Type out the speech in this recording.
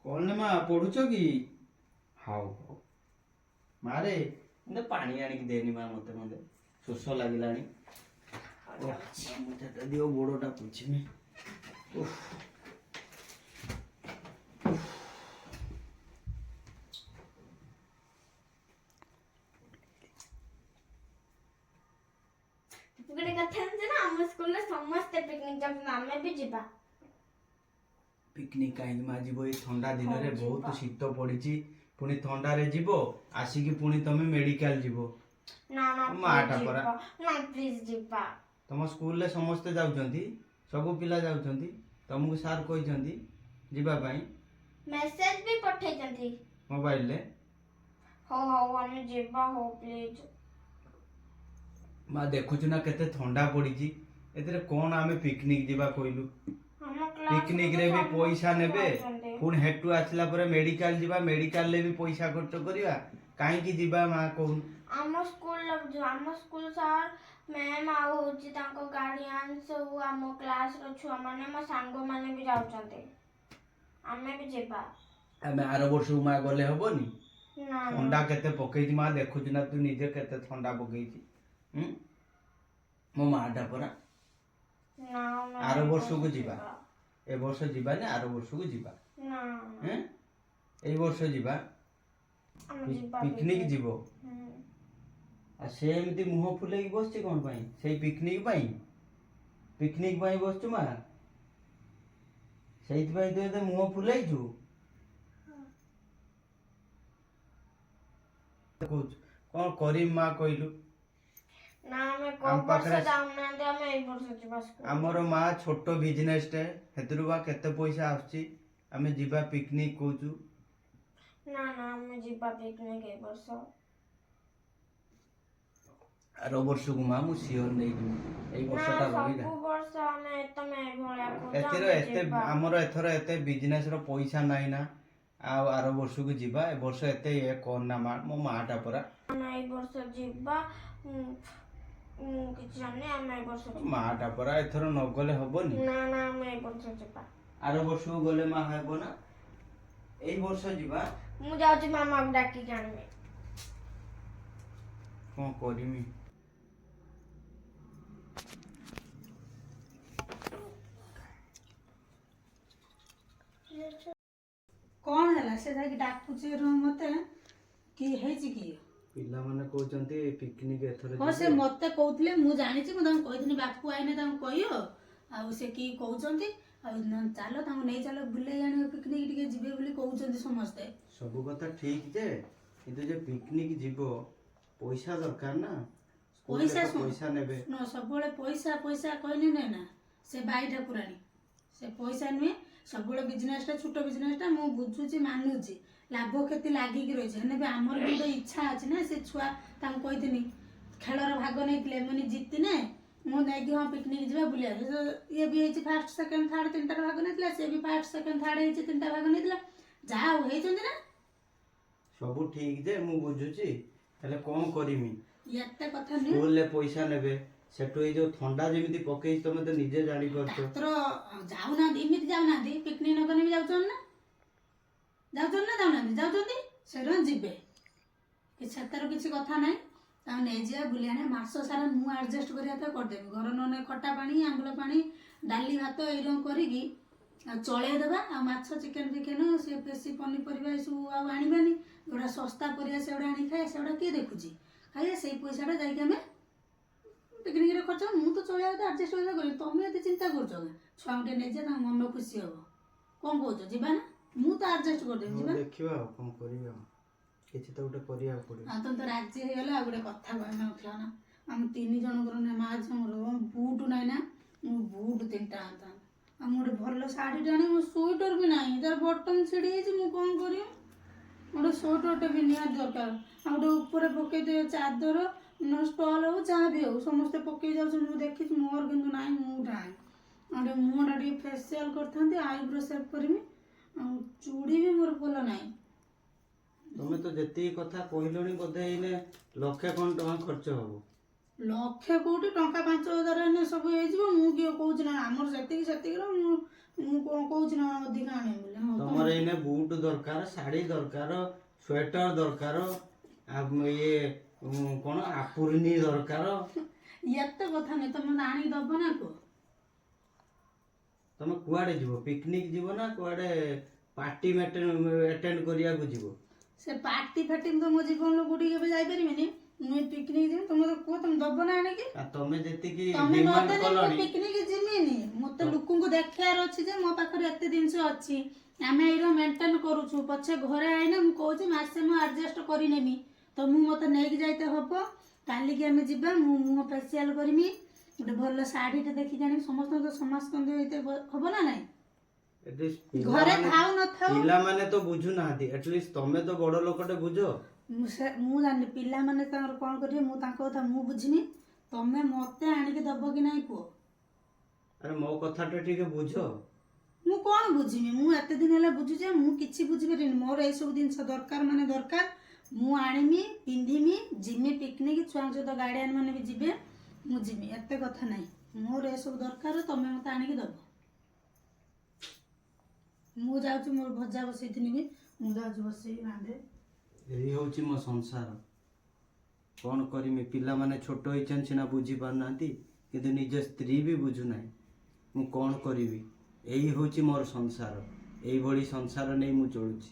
कौन माँ पढ़ुच कि हाउ हाउ मारे मत पानी आनिक देनी माँ मत मत शोष लगे दियो गोड़टा पूछी ଗୋଟେ କଥା ଜାଣିଛ ନା ଆମ ସ୍କୁଲରେ ସମସ୍ତେ ପିକନିକ ଯାଉଛନ୍ତି ଆମେ ବି ଯିବା पिकनिक कहीं माँ जीव ये ठंडा दिन रे बहुत शीत पड़ी पुणी थंडारे जीव आसिकी पुणी तमे मेडिकल जीव ना ना माटा परा ना प्लीज ଯିବା तम स्कूल रे समस्ते जाउछंती सब पिला जाउछंती तुमको सार कहिसंती जीवा पई मेसेज भी पठेइछंती मोबाइल ले हो हो ଆମେ ଯିବା हो प्लीज माँ देखुछु ना केते ठंडा पड़ी एतरे कोन आमे पिकनिक जीवा कहलु पिकनिक रे भी पैसा नेबे पुणी हेटू आसला परे मेडिकल जीवा मेडिकल ले भी पैसा खर्च करिवा काहे की जीवा माँ कहून ଆମ ସ୍କୁଲ ସାର୍ ମ୍ୟାମ୍ ଆଉ ହଉଛି ତାଙ୍କ ଗାର୍ଡିଆନ ସବୁ ଆମ କ୍ଲାସର ଛୁଆ ମାନେ ମୋ ସାଙ୍ଗ ମାନେ ବି ଯାଉଛନ୍ତି ଆମେ ବି ଯିବା ଆମେ ଆର ବର୍ଷକୁ ମାଁ ଗଲେ ହବନି ନା ଥଣ୍ଡା କେତେ ପକେଇଛି ମାଁ ଦେଖୁଛୁ ନା ତୁ ନିଜେ କେତେ ଥଣ୍ଡା ପକେଇଛି ମୋ ମାଆଟା ପରା ନା ଆର ବର୍ଷକୁ ଯିବା ଏ ବର୍ଷ ଯିବାନି ଆର ବର୍ଷକୁ ଯିବା ନା ଏଇ ବର୍ଷ ଯିବା ପିକନିକ ଯିବ ଆଉ ସେ ଏମିତି ମୁହଁ ଫୁଲେଇକି ବସିଛି କଣ ପାଇଁ ସେଇ ପିକନିକ ପାଇଁ ବସିଛୁ ମା ସେଇଥିପାଇଁ ତୁ ଏତେ ମୁହଁ ଫୁଲେଇଛୁ କହୁଛୁ କଣ କରିବି ମା କହିଲୁ ନା ଆମେ କୋଉ ବର୍ଷ ଯାଉନାହାନ୍ତି ଆମେ ଏଇ ବର୍ଷ ଯିବା ସ୍କୁଲ ଆମର ମା ଛୋଟ ବିଜନେସ ଟେ ହେତରୁ ବା କେତେ ପଇସା ଆସୁଛି ଆମେ ଯିବା ପିକନିକ କହୁଛୁ ନା ନା ଆମେ ଯିବା ପିକନିକ ଏଇ ବର୍ଷ ଆର ବର୍ଷକୁ ମା ମୁଁ ସିଓର ନେଇଯିବି ଏଇ ବର୍ଷଟା ରହିଲା ସବୁ ବର୍ଷ ଆମେ ତମେ ଭଳିଆ ଏଥିର ଏତେ ଆମର ଏଥର ଏତେ ବିଜନେସ ର ପଇସା ନାହିଁ ନା ଆଉ ଆର ବର୍ଷକୁ ଯିବା ଏ ବର୍ଷ ଏତେ ଇଏ କରନା ମା ମୋ ମାଟା ପରା ଆମେ ଏଇ ବର୍ଷ ଯିବା ମୁଁ କିଛି ଜାଣିନି ଆମେ ଏଇ ବର୍ଷ ଯିବା ମାଟା ପରା ଏଥର ନ ଗଲେ ହବନି ନା ନା ଆମେ ଏଇ ବର୍ଷ ଯିବା ଆର ବର୍ଷକୁ ଗଲେ ମା ହେବ ନା ଏଇ ବର୍ଷ ଯିବା ମୁଁ ଯାଉଛି ମାମାକୁ ଡାକିକି ଆଣିବି କଣ କରିମି कौन है से जाके डाकुची मते कि हेची कि पिला माने कहउचंती पिकनिक एथर हां से मते कहउतले मु जानि छि मु तम कहिदिनी बापू आइने तम कहियो आ से की कहउचंती आ चालो तम नै चालो बुले जानि पिकनिक टिके जिबे बोली कहउचंती समस्ते सब कथा ठीक जे किंतु जे पिकनिक जीवो पैसा दरकार ना पैसा नेबे न सब बेले पैसा पैसा कहनी नै ना से बाई ठाकुरानी से पैसा नुए सब बेले बिजनेस टा छोटो बिजनेस टा मु बुझुची मानुची लाभ क्षति लागिक रही है आमर भी गोटे इच्छा अच्छे ना से छुआ कही खेलर भाग नहीं मुझे जीति ने मुझे हाँ पिकनिक जावा बुलिया ये भी फास्ट सेकेंड थर्ड तीन टार भाग नहीं सी भी फास्ट सेकेंड थर्ड तीन टा भाग नहीं जहाँ होती ना सब ठीक जे मु बुझुची हेले कोन करिमी एते कथा नहीं स्कूल ले पैसा नेबे सेटो ए जो ठंडा जेमिति पकेई तमे तो निजे जानि परतो तोर जाउना इमिति जाउना पिकनिक न कने भी जाउछन ना जाउना जाउछंती सेरन जिबे कि छतर किछि कथा नै ता नै जे बुलियाने मास सारा मु एडजस्ट करिया त कर देबी घर नने खट्टा पानी आंबुल पानी डाली भात एरो करिकी चले देबा आ माछ चिकन से बेसी पनी परिबा सु आ आनिबानी गोडा सस्ता परिया सेडा आनी खाए सेडा के देखुची खाइए सेई पैसाटा जाई हमें पिकनिक रे खर्च मु तो चले आते एडजस्ट कर तुम ये चिंता कर छुआ गोटे नहीं जा मन खुशी हम कौन कौच जीवा ना मु तो एडजस्ट कर देबी जीवा देखिबा कोन करिया किछि तो उठे करिया पड़े आ तुम तो राजी हे गेला गोटे कथा कहना उठला ना हम तीन जन कर ना मां झमरो बूट नै ना मु बूट तीनटा आंता आ मोटे भल साड़ी टाणी मो स्वेटर भी नाही तार बटन छिड़ी छि मु कोन करियो मोटे स्वेटर टे भी निया दरकार आ गोटे ऊपर पके दे चादर न स्टॉल हो जहाँ भी हो समस्ते पकई जाऊँ देखी मोर कि ना मुटा गोटे मुहटा टे फेसियाल कर आईब्रो सेप करी चूड़ी भी मोर भल ना तुम तो जेती कथा कहलोनी बोधे इने लक्षे कोन टका खर्च हबो लक्षे कोटी टंका 5000 एने सब हो मु किए कहूँ ना आमर से मु कौन कहूँ ना अधिक आने बोले तुमर ଦିନେ ବୁଟ ଦରକାର, ଶାଢ଼ୀ ଦରକାର, ସ୍ୱେଟର ଦରକାର, ଇଏ କଣ ଆପୁରିନି ଦରକାର। ଏତେ କଥା ନାହିଁ, ତମେ ମତେ ଆଣିକି ଦବ ନା କୁହ? ତମେ କୁଆଡେ ଯିବ? ପିକନିକ ଯିବ ନା କୁଆଡେ ପାର୍ଟି ଆଟେଣ୍ଡ କରିବାକୁ ଯିବ? ସେ ପାର୍ଟି ଫାର୍ଟି ତ ମୋ ଜୀବନରୁ କୋଉଠି କେବେ ଯାଇପାରିବିନି। ମୁଁ ପିକନିକ ଯିବି, ତମେ ମତେ କୁହ ତମେ ଦବ ନା ଆଣିକି? ତମେ ଯେତିକି ତମେ ଡିମାଣ୍ଡ ମତେ କଲଣି, ପିକନିକ ଯିବିନି। ମତେ ଲୋକଙ୍କୁ ଦେଖିବାର ଅଛି ଯେ ମୋ ପାଖରେ ଏତେ ଜିନିଷ ଅଛି, ଆମେ ଏଇର ମେଣ୍ଟେନ କରୁଛୁ। ପଛେ ଘରେ ଆଇଲେ ମୁଁ କହୁଛି ମାସେ ମୁଁ ଆଡଜଷ୍ଟ କରିନେବି, ତ ମୁଁ ମତେ ନେଇକି ଯାଇତେ ହବ। କାଲିକି ଆମେ ଯିବା, ମୁଁ ମୁହଁ ଫେସିଆଲ କରିମି, ଗୋଟେ ଭଲ ଶାଢୀଟେ ଦେଖିକି ଆଣିବି। ସମସ୍ତଙ୍କୁ ତ ସମାସ୍କନ୍ଦ ହେଇତେ ହବ ନା ନାଇଁ? ଘରେ ଥାଉ ନଥାଉ ପିଲାମାନେ ତ ବୁଝୁନାହାନ୍ତି, ଆଟଲିଷ୍ଟ ତମେ ତ ବଡ ଲୋକଟେ ବୁଝ। ମୁଁ ଜାଣିନି ପିଲାମାନେ ତାଙ୍କର କଣ କରିବେ, ମୁଁ ତାଙ୍କ କଥା ମୁଁ ବୁଝିନି। ତମେ ମତେ ଆଣିକି ଦବ କି ନାଇଁ କୁହ? ଆରେ ମୋ କଥାଟା ଟିକେ ବୁଝ। ମୁଁ କଣ ବୁଝିମି? ମୁଁ ଏତେ ଦିନ ହେଲା ବୁଝୁଛି, ମୁଁ କିଛି ବୁଝିପାରିନି। ମୋର ଏଇସବୁ ଜିନିଷ ଦରକାର ମାନେ ଦରକାର। ମୁଁ ଆଣିମି, ପିନ୍ଧିମି, ଯିମି ପିକନିକ, ଛୁଆଙ୍କ ସହିତ ଗାର୍ଡିଆନ ମାନେ ବି ଯିବେ, ମୁଁ ଯିମି। ଏତେ କଥା ନାହିଁ, ମୋର ଏସବୁ ଦରକାର, ତମେ ମତେ ଆଣିକି ଦବ। ମୁଁ ଯାଉଛି, ମୋର ଭଜା ବସେଇଥିଲି ବି, ମୁଁ ଯାଉଛି ବସେଇକି ରାନ୍ଧେ। ଏଇ ହଉଛି ମୋ ସଂସାର। କଣ କରିମି? ପିଲାମାନେ ଛୋଟ ହେଇଛନ୍ତି ସିନା ବୁଝି ପାରୁନାହାନ୍ତି, କିନ୍ତୁ ନିଜ ସ୍ତ୍ରୀ ବି ବୁଝୁନାହିଁ। ମୁଁ କଣ କରିବି? ଏଇ ହଉଛି ମୋର ସଂସାର। ଏଇଭଳି ସଂସାର ନେଇ ମୁଁ ଚଳୁଛି।